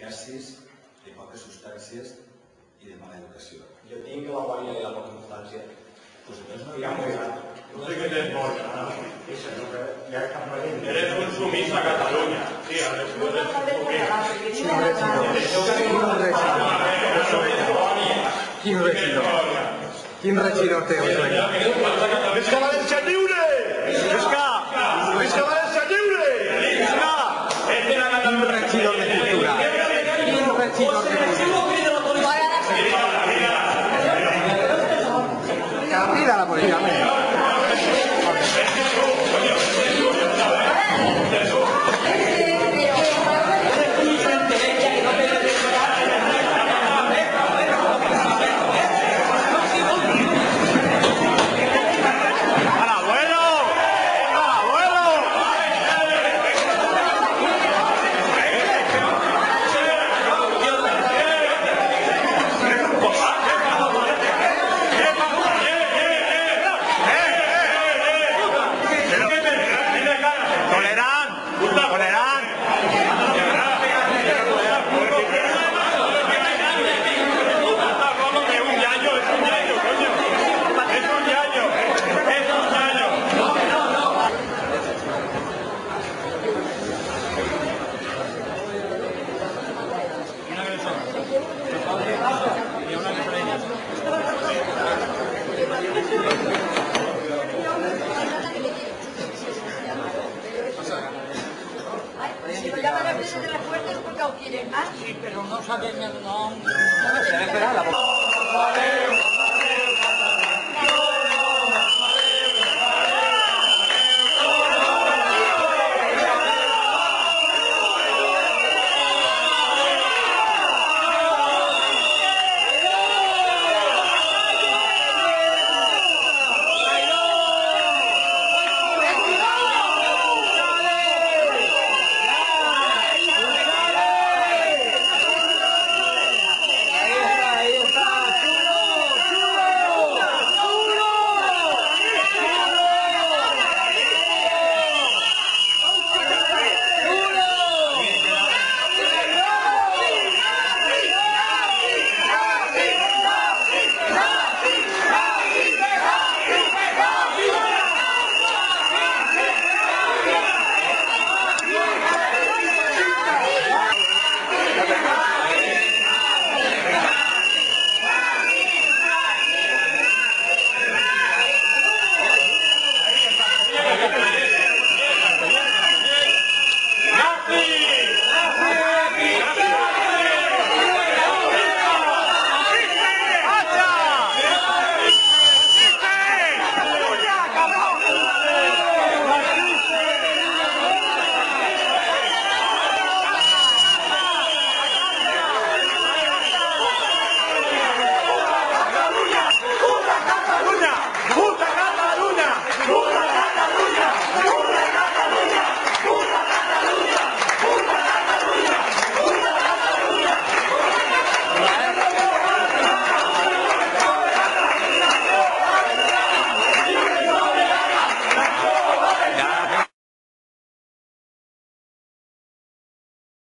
d'eficacis, de poques substàncies i de mala educació. Jo tinc la bona i la poca substància. Pues entonces no... Ja m'ho he dat. No sé què tens bona. Ja cap marent. Eres un sumís a Catalunya. Sí, Quin regidor té el senyor? Visca València Lliure! Visca València Lliure! Visca! Quin regidor de cultura? Quin regidor de cultura? Crida la policia. Si lo llaman a veces de las puertas porque aún quieren más. Sí, pero no saben el nombre. Espera, la